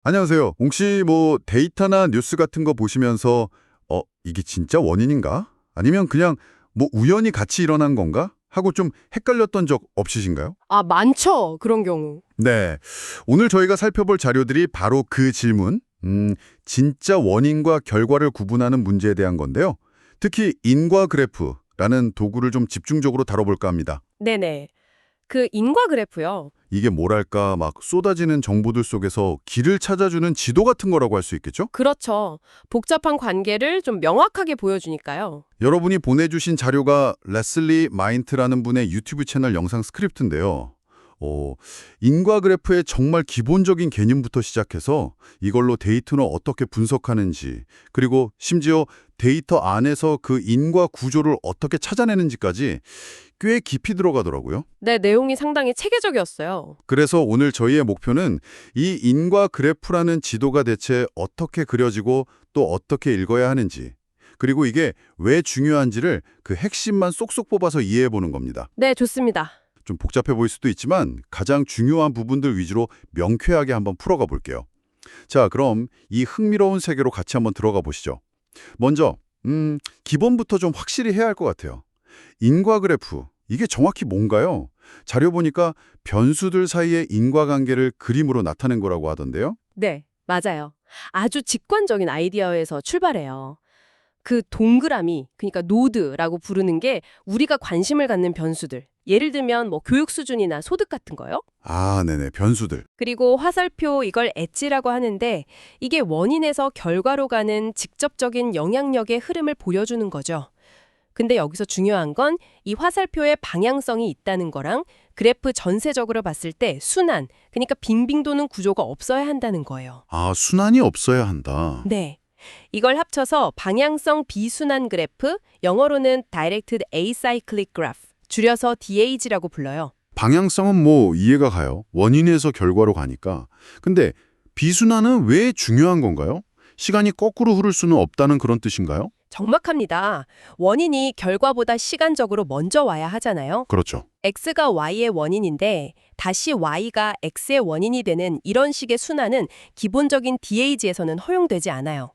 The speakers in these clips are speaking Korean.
안녕하세요. 혹시 뭐 데이터나 뉴스 같은 거 보시면서 이게 진짜 원인인가? 아니면 그냥 뭐 우연히 같이 일어난 건가? 하고 좀 헷갈렸던 적 없으신가요? 아, 많죠. 그런 경우. 네. 오늘 저희가 살펴볼 자료들이 바로 그 질문, 진짜 원인과 결과를 구분하는 문제에 대한 건데요. 특히 인과 그래프라는 도구를 좀 집중적으로 다뤄볼까 합니다. 네네. 그 인과 그래프요. 이게 뭐랄까 막 쏟아지는 정보들 속에서 길을 찾아주는 지도 같은 거라고 할 수 있겠죠? 그렇죠. 복잡한 관계를 좀 명확하게 보여주니까요. 여러분이 보내주신 자료가 레슬리 마인트라는 분의 유튜브 채널 영상 스크립트인데요. 인과 그래프의 정말 기본적인 개념부터 시작해서 이걸로 데이터는 어떻게 분석하는지, 그리고 심지어 데이터 안에서 그 인과 구조를 어떻게 찾아내는지까지 꽤 깊이 들어가더라고요. 네, 내용이 상당히 체계적이었어요. 그래서 오늘 저희의 목표는 이 인과 그래프라는 지도가 대체 어떻게 그려지고 또 어떻게 읽어야 하는지, 그리고 이게 왜 중요한지를 그 핵심만 쏙쏙 뽑아서 이해해 보는 겁니다. 네, 좋습니다. 좀 복잡해 보일 수도 있지만 가장 중요한 부분들 위주로 명쾌하게 한번 풀어가 볼게요. 자, 그럼 이 흥미로운 세계로 같이 한번 들어가 보시죠. 먼저 기본부터 좀 확실히 해야 할 것 같아요. 인과 그래프, 이게 정확히 뭔가요? 자료 보니까 변수들 사이의 인과관계를 그림으로 나타낸 거라고 하던데요. 네, 맞아요. 아주 직관적인 아이디어에서 출발해요. 그 동그라미, 그러니까 노드라고 부르는 게 우리가 관심을 갖는 변수들. 예를 들면 뭐 교육 수준이나 소득 같은 거요. 아, 네네, 변수들. 그리고 화살표 이걸 엣지라고 하는데 이게 원인에서 결과로 가는 직접적인 영향력의 흐름을 보여주는 거죠. 근데 여기서 중요한 건 이 화살표에 방향성이 있다는 거랑 그래프 전체적으로 봤을 때 순환, 그러니까 빙빙 도는 구조가 없어야 한다는 거예요. 아, 순환이 없어야 한다. 네. 이걸 합쳐서 방향성 비순환 그래프, 영어로는 Directed Acyclic Graph, 줄여서 DAG라고 불러요. 방향성은 뭐 이해가 가요. 원인에서 결과로 가니까. 근데 비순환은 왜 중요한 건가요? 시간이 거꾸로 흐를 수는 없다는 그런 뜻인가요? 정확합니다. 원인이 결과보다 시간적으로 먼저 와야 하잖아요. 그렇죠. X가 Y의 원인인데 다시 Y가 X의 원인이 되는 이런 식의 순환은 기본적인 DAG에서는 허용되지 않아요.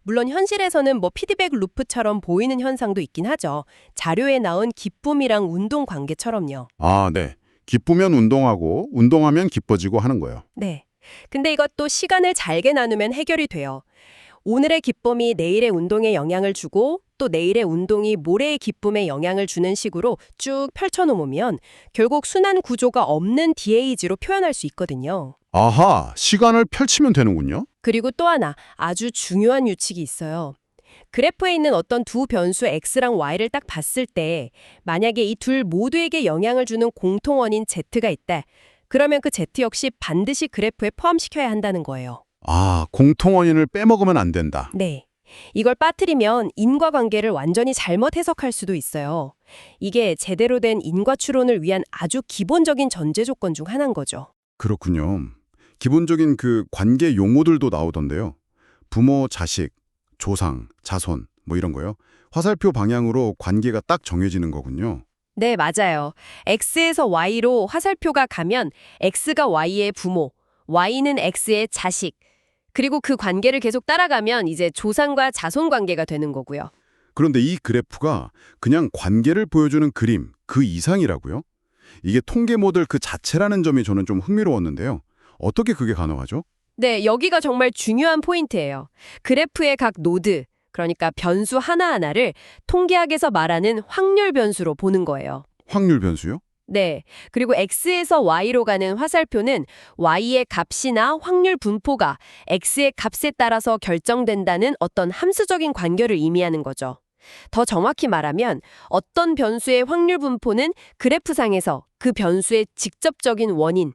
물론 현실에서는 뭐 피드백 루프처럼 보이는 현상도 있긴 하죠. 자료에 나온 기쁨이랑 운동 관계처럼요. 아, 네. 기쁘면 운동하고 운동하면 기뻐지고 하는 거예요. 네. 근데 이것도 시간을 잘게 나누면 해결이 돼요. 오늘의 기쁨이 내일의 운동에 영향을 주고 또 내일의 운동이 모레의 기쁨에 영향을 주는 식으로 쭉 펼쳐놓으면 결국 순환 구조가 없는 DAG로 표현할 수 있거든요. 아하, 시간을 펼치면 되는군요. 그리고 또 하나 아주 중요한 규칙이 있어요. 그래프에 있는 어떤 두 변수 X랑 Y를 딱 봤을 때 만약에 이 둘 모두에게 영향을 주는 공통원인 Z가 있다. 그러면 그 Z 역시 반드시 그래프에 포함시켜야 한다는 거예요. 아, 공통원인을 빼먹으면 안 된다. 네. 이걸 빠뜨리면 인과관계를 완전히 잘못 해석할 수도 있어요. 이게 제대로 된 인과추론을 위한 아주 기본적인 전제 조건 중 하나인 거죠. 그렇군요. 기본적인 그 관계 용어들도 나오던데요. 부모, 자식, 조상, 자손 뭐 이런 거요. 화살표 방향으로 관계가 딱 정해지는 거군요. 네, 맞아요. X에서 Y로 화살표가 가면 X가 Y의 부모, Y는 X의 자식, 그리고 그 관계를 계속 따라가면 이제 조상과 자손 관계가 되는 거고요. 그런데 이 그래프가 그냥 관계를 보여주는 그림, 그 이상이라고요? 이게 통계 모델 그 자체라는 점이 저는 좀 흥미로웠는데요. 어떻게 그게 가능하죠? 네, 여기가 정말 중요한 포인트예요. 그래프의 각 노드, 그러니까 변수 하나하나를 통계학에서 말하는 확률 변수로 보는 거예요. 확률 변수요? 네, 그리고 X에서 Y로 가는 화살표는 Y의 값이나 확률 분포가 X의 값에 따라서 결정된다는 어떤 함수적인 관계를 의미하는 거죠. 더 정확히 말하면 어떤 변수의 확률 분포는 그래프상에서 그 변수의 직접적인 원인,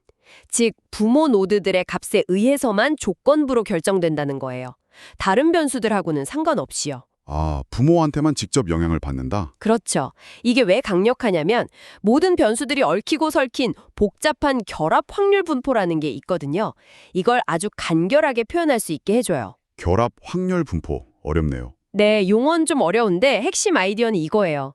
즉 부모 노드들의 값에 의해서만 조건부로 결정된다는 거예요. 다른 변수들하고는 상관없이요. 아, 부모한테만 직접 영향을 받는다? 그렇죠. 이게 왜 강력하냐면 모든 변수들이 얽히고 설킨 복잡한 결합 확률 분포라는 게 있거든요. 이걸 아주 간결하게 표현할 수 있게 해줘요. 결합 확률 분포. 어렵네요. 네, 용어는 좀 어려운데 핵심 아이디어는 이거예요.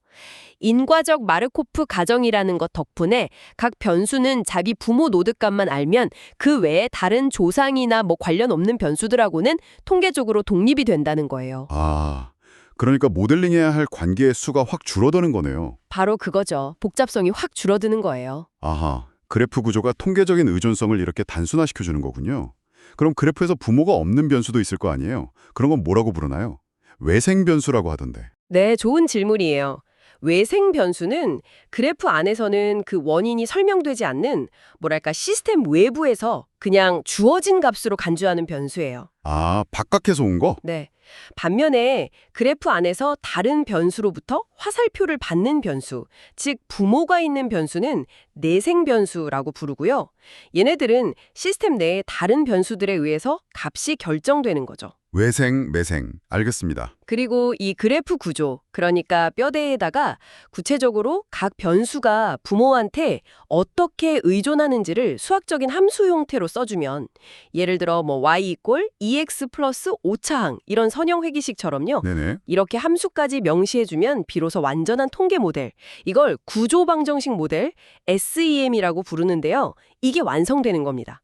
인과적 마르코프 가정이라는 것 덕분에 각 변수는 자기 부모 노드값만 알면 그 외에 다른 조상이나 뭐 관련 없는 변수들하고는 통계적으로 독립이 된다는 거예요. 아, 그러니까 모델링해야 할 관계의 수가 확 줄어드는 거네요. 바로 그거죠. 복잡성이 확 줄어드는 거예요. 아하, 그래프 구조가 통계적인 의존성을 이렇게 단순화시켜주는 거군요. 그럼 그래프에서 부모가 없는 변수도 있을 거 아니에요? 그런 건 뭐라고 부르나요? 외생 변수라고 하던데. 네, 좋은 질문이에요. 외생 변수는 그래프 안에서는 그 원인이 설명되지 않는 뭐랄까 시스템 외부에서 그냥 주어진 값으로 간주하는 변수예요. 아, 바깥에서 온 거? 네. 반면에 그래프 안에서 다른 변수로부터 화살표를 받는 변수, 즉 부모가 있는 변수는 내생 변수라고 부르고요. 얘네들은 시스템 내에 다른 변수들에 의해서 값이 결정되는 거죠. 외생, 매생. 알겠습니다. 그리고 이 그래프 구조, 그러니까 뼈대에다가 구체적으로 각 변수가 부모한테 어떻게 의존하는지를 수학적인 함수 형태로 써주면 예를 들어 뭐 y 이꼴 2x 플러스 5차항 이런 선형 회귀식처럼요. 네네. 이렇게 함수까지 명시해주면 비로소 완전한 통계 모델, 이걸 구조방정식 모델 SEM이라고 부르는데요. 이게 완성되는 겁니다.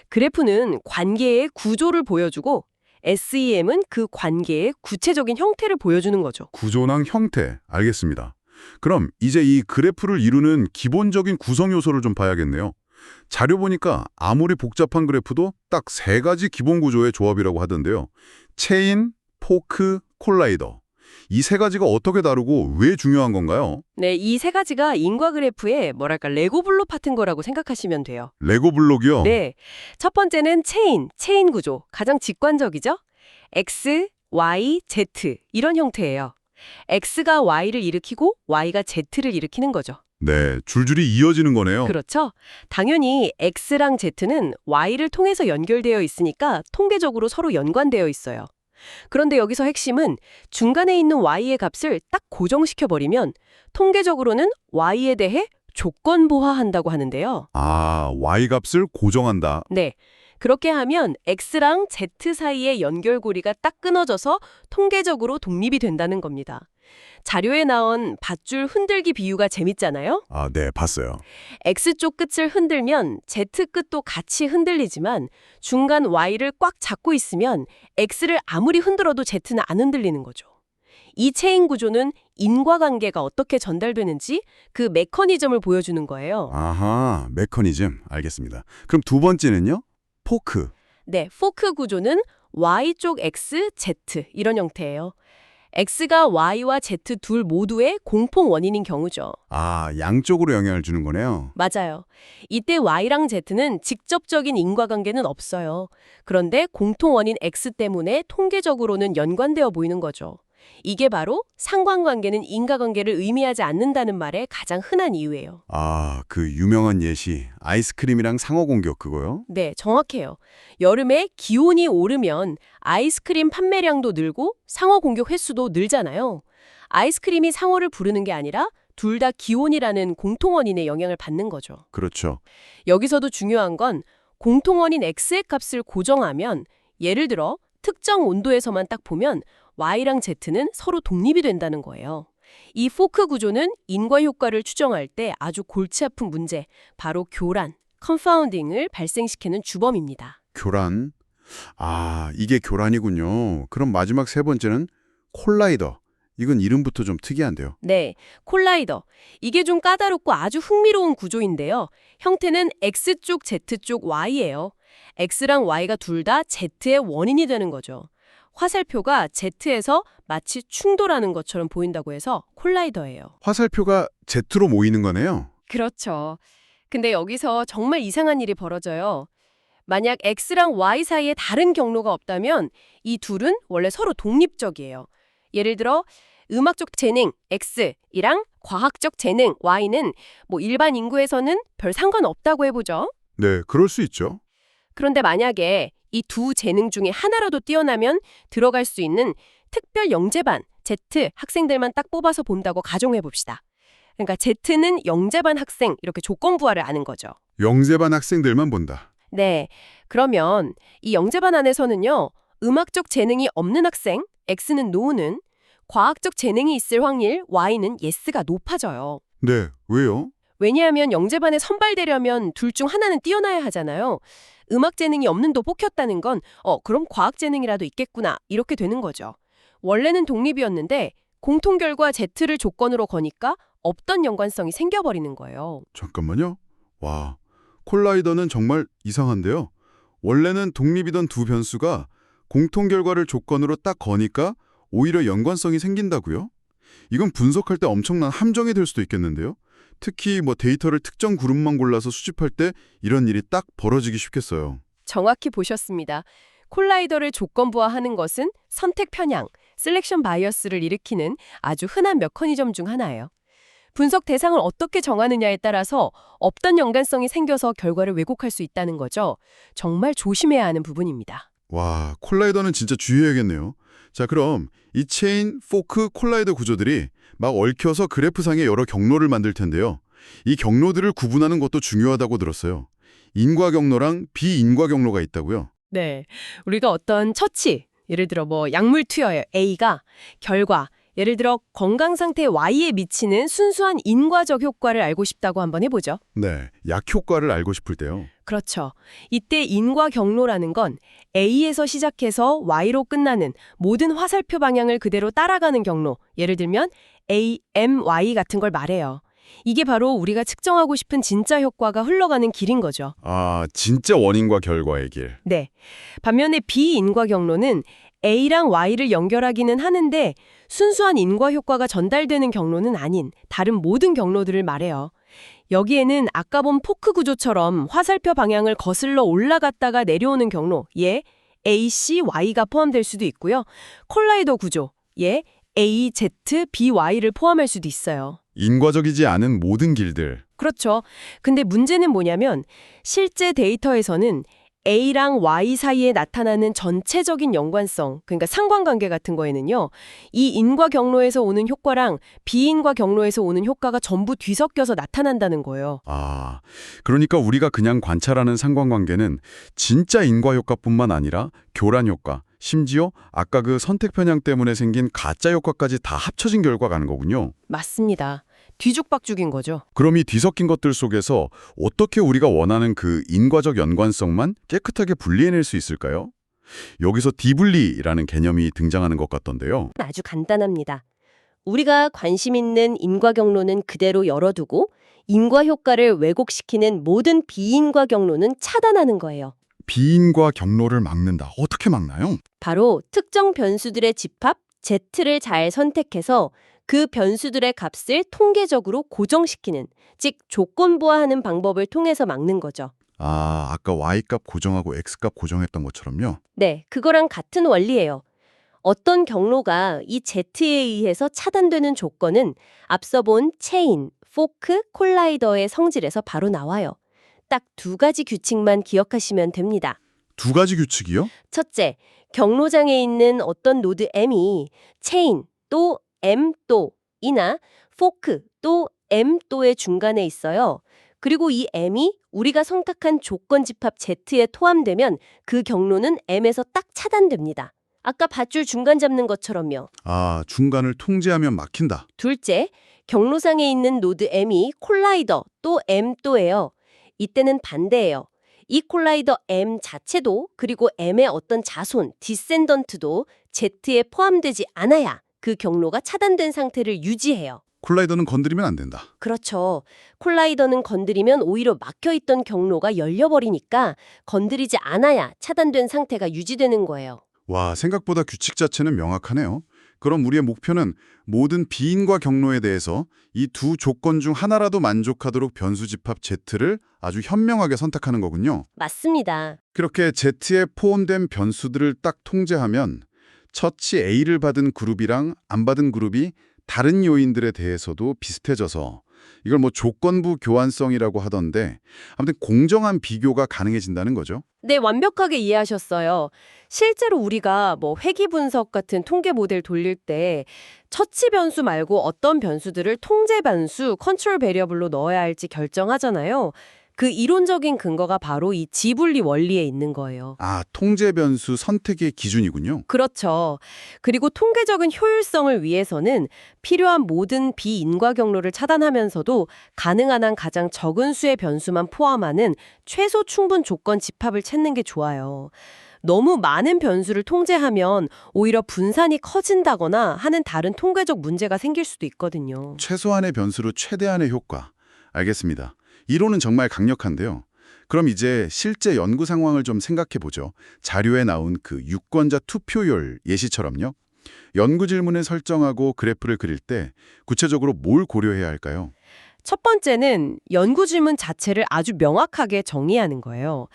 그래프는 관계의 구조를 보여주고 SEM은 그 관계의 구체적인 형태를 보여주는 거죠. 구조랑 형태. 알겠습니다. 그럼 이제 이 그래프를 이루는 기본적인 구성 요소를 좀 봐야겠네요. 자료 보니까 아무리 복잡한 그래프도 딱 세 가지 기본 구조의 조합이라고 하던데요. 체인, 포크, 콜라이더. 이 세 가지가 어떻게 다르고 왜 중요한 건가요? 네, 이 세 가지가 인과 그래프의 뭐랄까 레고 블록 같은 거라고 생각하시면 돼요. 레고 블록이요? 네, 첫 번째는 체인 구조, 가장 직관적이죠? X, Y, Z 이런 형태예요. X가 Y를 일으키고 Y가 Z를 일으키는 거죠. 네, 줄줄이 이어지는 거네요. 그렇죠? 당연히 X랑 Z는 Y를 통해서 연결되어 있으니까 통계적으로 서로 연관되어 있어요. 그런데 여기서 핵심은 중간에 있는 Y의 값을 딱 고정시켜버리면 통계적으로는 Y에 대해 조건보화한다고 하는데요. 아, Y 값을 고정한다. 네. 그렇게 하면 X랑 Z 사이의 연결고리가 딱 끊어져서 통계적으로 독립이 된다는 겁니다. 자료에 나온 밧줄 흔들기 비유가 재밌잖아요? 아, 네, 봤어요. X쪽 끝을 흔들면 Z 끝도 같이 흔들리지만 중간 Y를 꽉 잡고 있으면 X를 아무리 흔들어도 Z는 안 흔들리는 거죠. 이 체인 구조는 인과관계가 어떻게 전달되는지 그 메커니즘을 보여주는 거예요. 아하, 메커니즘. 알겠습니다. 그럼 두 번째는요? 포크. 네, 포크 구조는 Y쪽 X, Z 이런 형태예요. X가 Y와 Z 둘 모두의 공통 원인인 경우죠. 아, 양쪽으로 영향을 주는 거네요. 맞아요. 이때 Y랑 Z는 직접적인 인과관계는 없어요. 그런데 공통 원인 X 때문에 통계적으로는 연관되어 보이는 거죠. 이게 바로 상관관계는 인과관계를 의미하지 않는다는 말의 가장 흔한 이유예요. 아, 그 유명한 예시. 아이스크림이랑 상어 공격 그거요? 네, 정확해요. 여름에 기온이 오르면 아이스크림 판매량도 늘고 상어 공격 횟수도 늘잖아요. 아이스크림이 상어를 부르는 게 아니라 둘 다 기온이라는 공통원인의 영향을 받는 거죠. 그렇죠. 여기서도 중요한 건 공통원인 X의 값을 고정하면 예를 들어 특정 온도에서만 딱 보면 Y랑 Z는 서로 독립이 된다는 거예요. 이 포크 구조는 인과 효과를 추정할 때 아주 골치 아픈 문제, 바로 교란, 컨파운딩을 발생시키는 주범입니다. 교란. 아, 이게 교란이군요. 그럼 마지막 세 번째는 콜라이더. 이건 이름부터 좀 특이한데요. 네, 콜라이더. 이게 좀 까다롭고 아주 흥미로운 구조인데요. 형태는 X쪽, Z쪽 Y예요. X랑 Y가 둘 다 Z의 원인이 되는 거죠. 화살표가 Z에서 마치 충돌하는 것처럼 보인다고 해서 콜라이더예요. 화살표가 Z로 모이는 거네요. 그렇죠. 근데 여기서 정말 이상한 일이 벌어져요. 만약 X랑 Y 사이에 다른 경로가 없다면 이 둘은 원래 서로 독립적이에요. 예를 들어 음악적 재능 X이랑 과학적 재능 Y는 뭐 일반 인구에서는 별 상관없다고 해보죠. 네, 그럴 수 있죠. 그런데 만약에 이 두 재능 중에 하나라도 뛰어나면 들어갈 수 있는 특별 영재반 Z 학생들만 딱 뽑아서 본다고 가정해 봅시다. 그러니까 Z는 영재반 학생 이렇게 조건 부하를 아는 거죠. 영재반 학생들만 본다. 네, 그러면 이 영재반 안에서는요. 음악적 재능이 없는 학생, X는 no는, 과학적 재능이 있을 확률, Y는 yes가 높아져요. 네, 왜요? 왜냐하면 영재반에 선발되려면 둘 중 하나는 뛰어나야 하잖아요. 음악 재능이 없는 도 뽑혔다는 건 그럼 과학 재능이라도 있겠구나 이렇게 되는 거죠. 원래는 독립이었는데 공통 결과 Z를 조건으로 거니까 없던 연관성이 생겨버리는 거예요. 잠깐만요. 와, 콜라이더는 정말 이상한데요. 원래는 독립이던 두 변수가 공통 결과를 조건으로 딱 거니까 오히려 연관성이 생긴다고요? 이건 분석할 때 엄청난 함정이 될 수도 있겠는데요. 특히 데이터를 특정 그룹만 골라서 수집할 때 이런 일이 딱 벌어지기 쉽겠어요. 정확히 보셨습니다. 콜라이더를 조건부화하는 것은 선택 편향, 셀렉션 바이어스를 일으키는 아주 흔한 메커니즘 중 하나예요. 분석 대상을 어떻게 정하느냐에 따라서 없던 연관성이 생겨서 결과를 왜곡할 수 있다는 거죠. 정말 조심해야 하는 부분입니다. 와, 콜라이더는 진짜 주의해야겠네요. 자, 그럼 이 체인, 포크, 콜라이더 구조들이 막 얽혀서 그래프상에 여러 경로를 만들 텐데요. 이 경로들을 구분하는 것도 중요하다고 들었어요. 인과 경로랑 비인과 경로가 있다고요? 네. 우리가 어떤 처치, 예를 들어 약물 투여 A가 결과, 예를 들어 건강 상태 Y에 미치는 순수한 인과적 효과를 알고 싶다고 한번 해보죠. 네, 약 효과를 알고 싶을 때요. 그렇죠. 이때 인과 경로라는 건 A에서 시작해서 Y로 끝나는 모든 화살표 방향을 그대로 따라가는 경로, 예를 들면 AMY 같은 걸 말해요. 이게 바로 우리가 측정하고 싶은 진짜 효과가 흘러가는 길인 거죠. 아, 진짜 원인과 결과의 길. 네. 반면에 비인과 경로는 A랑 Y를 연결하기는 하는데 순수한 인과 효과가 전달되는 경로는 아닌 다른 모든 경로들을 말해요. 여기에는 아까 본 포크 구조처럼 화살표 방향을 거슬러 올라갔다가 내려오는 경로, A, C, Y가 포함될 수도 있고요. 콜라이더 구조, A, Z, B, Y를 포함할 수도 있어요. 인과적이지 않은 모든 길들. 그렇죠. 근데 문제는 뭐냐면 실제 데이터에서는 A랑 Y 사이에 나타나는 전체적인 연관성, 그러니까 상관관계 같은 거에는요. 이 인과 경로에서 오는 효과랑 비인과 경로에서 오는 효과가 전부 뒤섞여서 나타난다는 거예요. 아, 그러니까 우리가 그냥 관찰하는 상관관계는 진짜 인과 효과뿐만 아니라 교란 효과, 심지어 아까 그 선택 편향 때문에 생긴 가짜 효과까지 다 합쳐진 결과가 거군요. 맞습니다. 뒤죽박죽인 거죠. 그럼 이 뒤섞인 것들 속에서 어떻게 우리가 원하는 그 인과적 연관성만 깨끗하게 분리해낼 수 있을까요? 여기서 디분리라는 개념이 등장하는 것 같던데요. 아주 간단합니다. 우리가 관심 있는 인과 경로는 그대로 열어두고 인과 효과를 왜곡시키는 모든 비인과 경로는 차단하는 거예요. 비인과 경로를 막는다. 어떻게 막나요? 바로 특정 변수들의 집합 Z를 잘 선택해서 그 변수들의 값을 통계적으로 고정시키는, 즉 조건부화하는 방법을 통해서 막는 거죠. 아, 아까 Y값 고정하고 X값 고정했던 것처럼요. 네, 그거랑 같은 원리예요. 어떤 경로가 이 Z에 의해서 차단되는 조건은 앞서 본 체인, 포크, 콜라이더의 성질에서 바로 나와요. 딱 두 가지 규칙만 기억하시면 됩니다. 두 가지 규칙이요? 첫째, 경로장에 있는 어떤 노드 M이 체인 또 M 또이나 포크 또 M 또의 중간에 있어요. 그리고 이 M이 우리가 선택한 조건 집합 Z에 포함되면 그 경로는 M에서 딱 차단됩니다. 아까 밧줄 중간 잡는 것처럼요. 아, 중간을 통제하면 막힌다. 둘째, 경로상에 있는 노드 M이 콜라이더 또 M 또예요. 이때는 반대예요. 이 콜라이더 M 자체도 그리고 M의 어떤 자손, 디센던트도 Z에 포함되지 않아야 그 경로가 차단된 상태를 유지해요. 콜라이더는 건드리면 안 된다. 그렇죠. 콜라이더는 건드리면 오히려 막혀있던 경로가 열려버리니까 건드리지 않아야 차단된 상태가 유지되는 거예요. 와, 생각보다 규칙 자체는 명확하네요. 그럼 우리의 목표는 모든 비인과 경로에 대해서 이 두 조건 중 하나라도 만족하도록 변수 집합 Z를 아주 현명하게 선택하는 거군요. 맞습니다. 그렇게 Z에 포함된 변수들을 딱 통제하면 처치 A를 받은 그룹이랑 안 받은 그룹이 다른 요인들에 대해서도 비슷해져서 이걸 조건부 교환성이라고 하던데 아무튼 공정한 비교가 가능해진다는 거죠. 네, 완벽하게 이해하셨어요. 실제로 우리가 회기 분석 같은 통계 모델 돌릴 때 처치 변수 말고 어떤 변수들을 통제 변수, 컨트롤 베리어블로 넣어야 할지 결정하잖아요. 그 이론적인 근거가 바로 이 지분리 원리에 있는 거예요. 아, 통제 변수 선택의 기준이군요. 그렇죠. 그리고 통계적인 효율성을 위해서는 필요한 모든 비인과 경로를 차단하면서도 가능한 한 가장 적은 수의 변수만 포함하는 최소 충분 조건 집합을 찾는 게 좋아요. 너무 많은 변수를 통제하면 오히려 분산이 커진다거나 하는 다른 통계적 문제가 생길 수도 있거든요. 최소한의 변수로 최대한의 효과. 알겠습니다. 이론은 정말 강력한데요. 그럼 이제 실제 연구 상황을 좀 생각해 보죠. 자료에 나온 그 유권자 투표율 예시처럼요. 연구 질문을 설정하고 그래프를 그릴 때 구체적으로 뭘 고려해야 할까요? 첫 번째는 연구 질문 자체를 아주 명확하게 정의하는 거예요.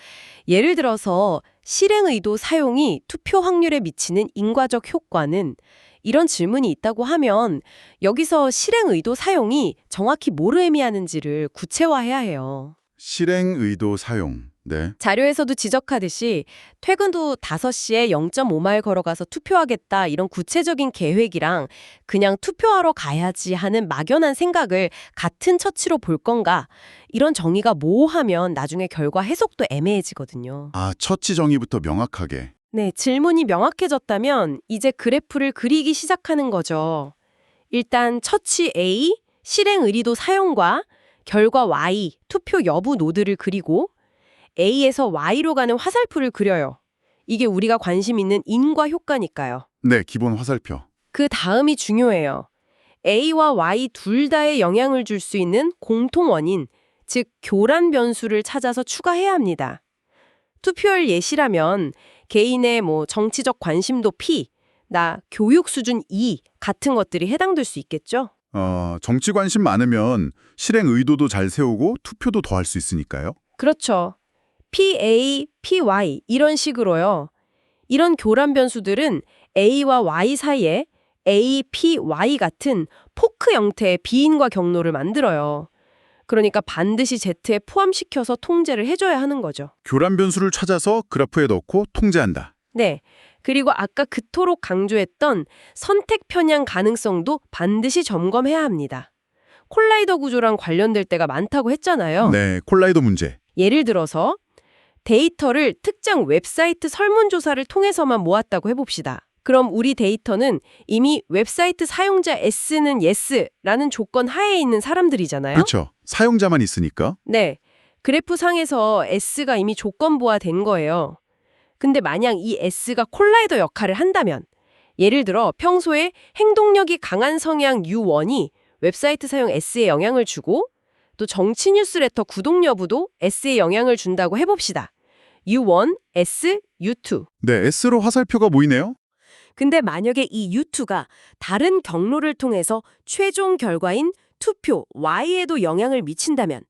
예를 들어서 실행 의도 사용이 투표 확률에 미치는 인과적 효과는 이런 질문이 있다고 하면 여기서 실행 의도 사용이 정확히 뭘 의미하는지를 구체화해야 해요. 실행 의도 사용. 네. 자료에서도 지적하듯이 퇴근 후 5시에 0.5마일 걸어가서 투표하겠다 이런 구체적인 계획이랑 그냥 투표하러 가야지 하는 막연한 생각을 같은 처치로 볼 건가 이런 정의가 모호하면 나중에 결과 해석도 애매해지거든요. 아, 처치 정의부터 명확하게. 네, 질문이 명확해졌다면 이제 그래프를 그리기 시작하는 거죠. 일단 처치 A, 실행 의리도 사용과 결과 Y, 투표 여부 노드를 그리고 A에서 Y로 가는 화살표를 그려요. 이게 우리가 관심 있는 인과 효과니까요. 네, 기본 화살표. 그 다음이 중요해요. A와 Y 둘 다에 영향을 줄 수 있는 공통 원인, 즉 교란 변수를 찾아서 추가해야 합니다. 투표율 예시라면 개인의 정치적 관심도 P, 나 교육 수준 E 같은 것들이 해당될 수 있겠죠? 정치 관심 많으면 실행 의도도 잘 세우고 투표도 더 할 수 있으니까요. 그렇죠. PA, PY 이런 식으로요. 이런 교란 변수들은 A와 Y 사이에 A, P, Y 같은 포크 형태의 비인과 경로를 만들어요. 그러니까 반드시 Z에 포함시켜서 통제를 해줘야 하는 거죠. 교란 변수를 찾아서 그래프에 넣고 통제한다. 네. 그리고 아까 그토록 강조했던 선택 편향 가능성도 반드시 점검해야 합니다. 콜라이더 구조랑 관련될 때가 많다고 했잖아요. 네, 콜라이더 문제. 예를 들어서 데이터를 특정 웹사이트 설문조사를 통해서만 모았다고 해봅시다. 그럼 우리 데이터는 이미 웹사이트 사용자 S는 Yes라는 조건 하에 있는 사람들이잖아요. 그렇죠. 사용자만 있으니까. 네. 그래프 상에서 S가 이미 조건부화된 거예요. 근데 만약 이 S가 콜라이더 역할을 한다면 예를 들어 평소에 행동력이 강한 성향 U1이 웹사이트 사용 S에 영향을 주고 또 정치 뉴스레터 구독 여부도 S에 영향을 준다고 해봅시다. U1, S, U2. 네, S로 화살표가 보이네요. 근데 만약에 이 U2가 다른 경로를 통해서 최종 결과인 투표 Y에도 영향을 미친다면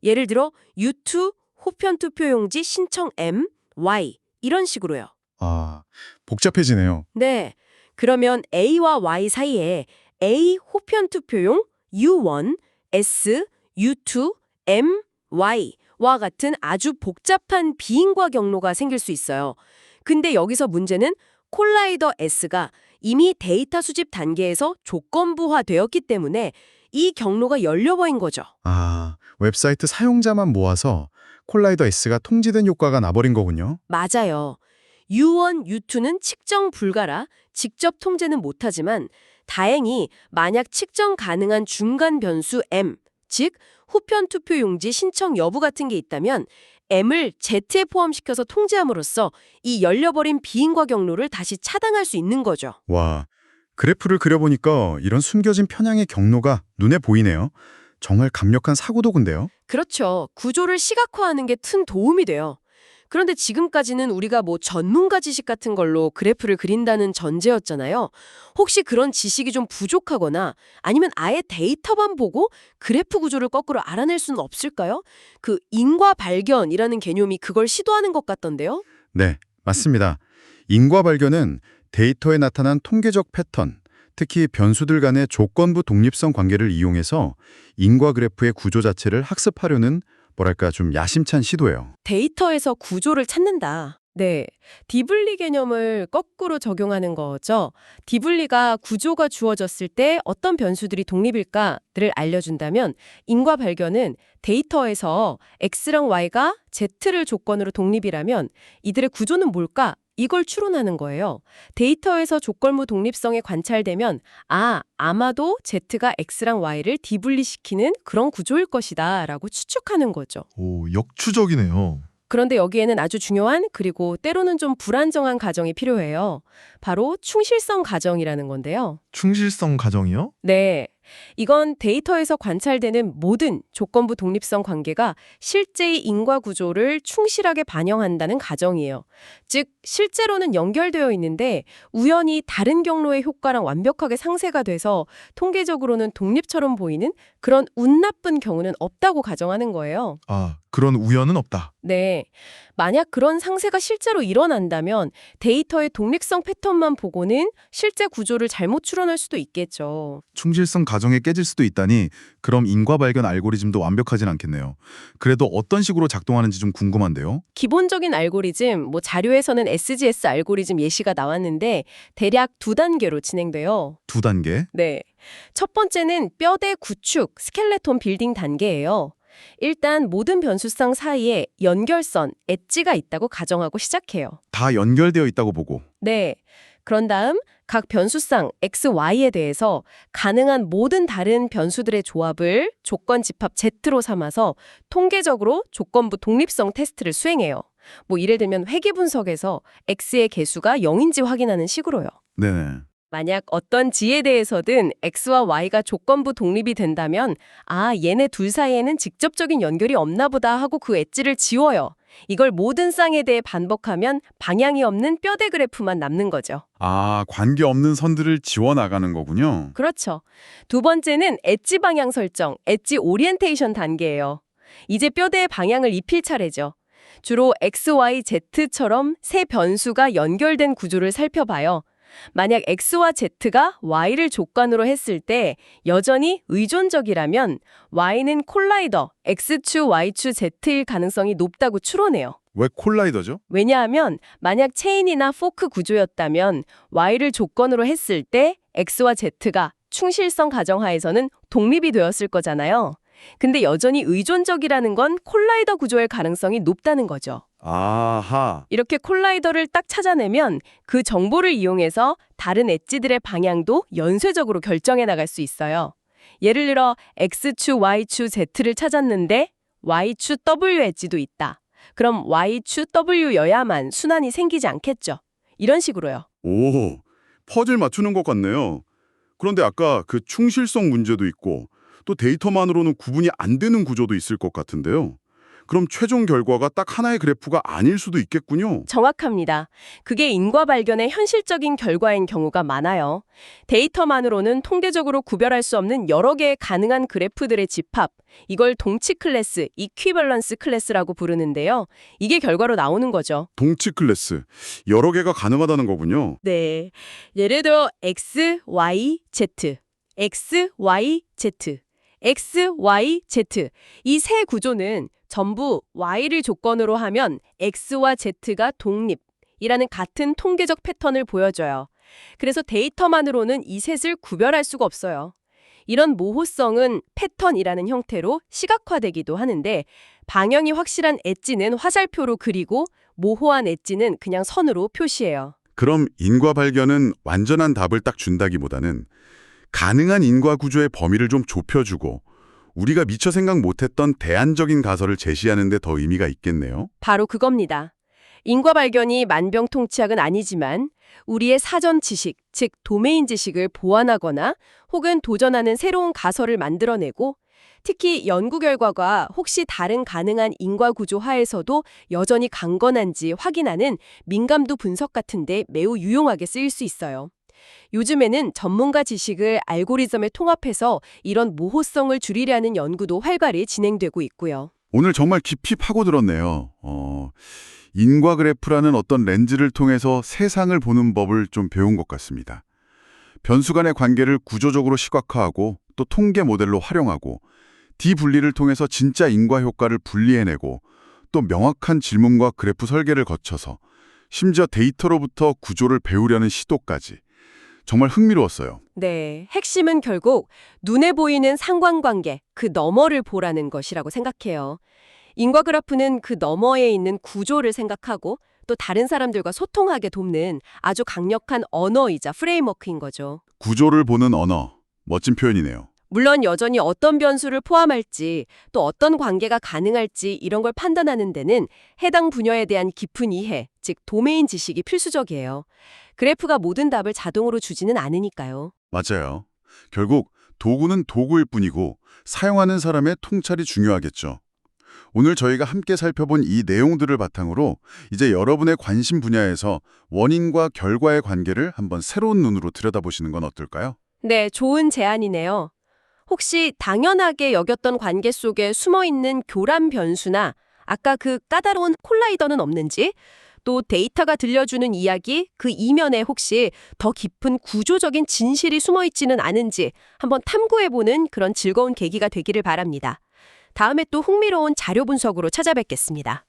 예를 들어 U2 호편 투표용지 신청 M, Y 이런 식으로요. 아, 복잡해지네요. 네. 그러면 A와 Y 사이에 A 호편 투표용 U1, S, U2, M, Y와 같은 아주 복잡한 비인과 경로가 생길 수 있어요. 근데 여기서 문제는 콜라이더 S가 이미 데이터 수집 단계에서 조건부화되었기 때문에 이 경로가 열려버린 거죠. 아, 웹사이트 사용자만 모아서 콜라이더 S가 통제된 효과가 나버린 거군요. 맞아요. U1, U2는 측정 불가라 직접 통제는 못하지만 다행히 만약 측정 가능한 중간 변수 M, 즉 후편 투표용지 신청 여부 같은 게 있다면 M을 Z에 포함시켜서 통제함으로써 이 열려버린 비인과 경로를 다시 차단할 수 있는 거죠. 와, 그래프를 그려보니까 이런 숨겨진 편향의 경로가 눈에 보이네요. 정말 강력한 사고도군데요. 그렇죠. 구조를 시각화하는 게 큰 도움이 돼요. 그런데 지금까지는 우리가 전문가 지식 같은 걸로 그래프를 그린다는 전제였잖아요. 혹시 그런 지식이 좀 부족하거나 아니면 아예 데이터만 보고 그래프 구조를 거꾸로 알아낼 수는 없을까요? 그 인과 발견이라는 개념이 그걸 시도하는 것 같던데요. 네, 맞습니다. 인과 발견은 데이터에 나타난 통계적 패턴, 특히 변수들 간의 조건부 독립성 관계를 이용해서 인과 그래프의 구조 자체를 학습하려는 뭐랄까 좀 야심찬 시도예요. 데이터에서 구조를 찾는다. 네, 디블리 개념을 거꾸로 적용하는 거죠. 디블리가 구조가 주어졌을 때 어떤 변수들이 독립일까를 알려준다면 인과 발견은 데이터에서 x랑 y가 z를 조건으로 독립이라면 이들의 구조는 뭘까? 이걸 추론하는 거예요. 데이터에서 조건부 독립성이 관찰되면 아마도 z가 x랑 y를 디분리시키는 그런 구조일 것이다 라고 추측하는 거죠. 오, 역추적이네요. 그런데 여기에는 아주 중요한 그리고 때로는 좀 불안정한 가정이 필요해요. 바로 충실성 가정이라는 건데요. 충실성 가정이요? 네. 이건 데이터에서 관찰되는 모든 조건부 독립성 관계가 실제의 인과 구조를 충실하게 반영한다는 가정이에요. 즉, 실제로는 연결되어 있는데 우연히 다른 경로의 효과랑 완벽하게 상쇄가 돼서 통계적으로는 독립처럼 보이는 그런 운 나쁜 경우는 없다고 가정하는 거예요. 아, 그런 우연은 없다. 네. 만약 그런 상쇄가 실제로 일어난다면 데이터의 독립성 패턴만 보고는 실제 구조를 잘못 추론할 수도 있겠죠. 충실성 가정에 깨질 수도 있다니 그럼 인과 발견 알고리즘도 완벽하진 않겠네요. 그래도 어떤 식으로 작동하는지 좀 궁금한데요. 기본적인 알고리즘, 자료에서는 SGS 알고리즘 예시가 나왔는데 대략 2단계로 진행돼요. 2단계. 네. 첫 번째는 뼈대 구축, 스켈레톤 빌딩 단계예요. 일단 모든 변수상 사이에 연결선, 엣지가 있다고 가정하고 시작해요. 다 연결되어 있다고 보고. 네. 그런 다음 각 변수상 x, y에 대해서 가능한 모든 다른 변수들의 조합을 조건 집합 Z로 삼아서 통계적으로 조건부 독립성 테스트를 수행해요. 예를 들면 회귀 분석에서 x의 개수가 0인지 확인하는 식으로요. 네네. 만약 어떤 g에 대해서든 x와 y가 조건부 독립이 된다면 얘네 둘 사이에는 직접적인 연결이 없나 보다 하고 그 엣지를 지워요. 이걸 모든 쌍에 대해 반복하면 방향이 없는 뼈대 그래프만 남는 거죠. 관계없는 선들을 지워나가는 거군요. 그렇죠. 두 번째는 엣지 방향 설정, 엣지 오리엔테이션 단계예요. 이제 뼈대의 방향을 입힐 차례죠. 주로 x, y, z처럼 세 변수가 연결된 구조를 살펴봐요. 만약 x와 z가 y를 조건으로 했을 때 여전히 의존적이라면 y는 콜라이더, x추, y추, z일 가능성이 높다고 추론해요. 왜 콜라이더죠? 왜냐하면 만약 체인이나 포크 구조였다면 y를 조건으로 했을 때 x와 z가 충실성 가정하에서는 독립이 되었을 거잖아요. 근데 여전히 의존적이라는 건 콜라이더 구조의 가능성이 높다는 거죠. 아하. 이렇게 콜라이더를 딱 찾아내면 그 정보를 이용해서 다른 엣지들의 방향도 연쇄적으로 결정해 나갈 수 있어요. 예를 들어 X추, Y추, Z를 찾았는데 Y추 W 엣지도 있다. 그럼 Y추 W여야만 순환이 생기지 않겠죠. 이런 식으로요. 오, 퍼즐 맞추는 것 같네요. 그런데 아까 그 충실성 문제도 있고 또 데이터만으로는 구분이 안 되는 구조도 있을 것 같은데요. 그럼 최종 결과가 딱 하나의 그래프가 아닐 수도 있겠군요. 정확합니다. 그게 인과 발견의 현실적인 결과인 경우가 많아요. 데이터만으로는 통계적으로 구별할 수 없는 여러 개의 가능한 그래프들의 집합, 이걸 동치 클래스, 이퀴밸런스 클래스라고 부르는데요. 이게 결과로 나오는 거죠. 동치 클래스, 여러 개가 가능하다는 거군요. 네. 예를 들어 X, Y, Z, X, Y, Z, X, Y, Z 이 세 구조는 전부 Y를 조건으로 하면 X와 Z가 독립이라는 같은 통계적 패턴을 보여줘요. 그래서 데이터만으로는 이 셋을 구별할 수가 없어요. 이런 모호성은 패턴이라는 형태로 시각화되기도 하는데 방향이 확실한 엣지는 화살표로 그리고 모호한 엣지는 그냥 선으로 표시해요. 그럼 인과 발견은 완전한 답을 딱 준다기보다는 가능한 인과 구조의 범위를 좀 좁혀주고 우리가 미처 생각 못했던 대안적인 가설을 제시하는 데 더 의미가 있겠네요. 바로 그겁니다. 인과 발견이 만병통치약은 아니지만 우리의 사전 지식, 즉 도메인 지식을 보완하거나 혹은 도전하는 새로운 가설을 만들어내고 특히 연구 결과가 혹시 다른 가능한 인과 구조 하에서도 여전히 강건한지 확인하는 민감도 분석 같은 데 매우 유용하게 쓰일 수 있어요. 요즘에는 전문가 지식을 알고리즘에 통합해서 이런 모호성을 줄이려는 연구도 활발히 진행되고 있고요. 오늘 정말 깊이 파고들었네요. 인과 그래프라는 어떤 렌즈를 통해서 세상을 보는 법을 좀 배운 것 같습니다. 변수 간의 관계를 구조적으로 시각화하고 또 통계 모델로 활용하고 디분리를 통해서 진짜 인과 효과를 분리해내고 또 명확한 질문과 그래프 설계를 거쳐서 심지어 데이터로부터 구조를 배우려는 시도까지. 정말 흥미로웠어요. 네, 핵심은 결국 눈에 보이는 상관관계, 그 너머를 보라는 것이라고 생각해요. 인과그래프는 그 너머에 있는 구조를 생각하고 또 다른 사람들과 소통하게 돕는 아주 강력한 언어이자 프레임워크인 거죠. 구조를 보는 언어. 멋진 표현이네요. 물론 여전히 어떤 변수를 포함할지 또 어떤 관계가 가능할지 이런 걸 판단하는 데는 해당 분야에 대한 깊은 이해, 즉 도메인 지식이 필수적이에요. 그래프가 모든 답을 자동으로 주지는 않으니까요. 맞아요. 결국 도구는 도구일 뿐이고 사용하는 사람의 통찰이 중요하겠죠. 오늘 저희가 함께 살펴본 이 내용들을 바탕으로 이제 여러분의 관심 분야에서 원인과 결과의 관계를 한번 새로운 눈으로 들여다보시는 건 어떨까요? 네, 좋은 제안이네요. 혹시 당연하게 여겼던 관계 속에 숨어있는 교란 변수나 아까 그 까다로운 콜라이더는 없는지, 또 데이터가 들려주는 이야기 그 이면에 혹시 더 깊은 구조적인 진실이 숨어있지는 않은지 한번 탐구해보는 그런 즐거운 계기가 되기를 바랍니다. 다음에 또 흥미로운 자료 분석으로 찾아뵙겠습니다.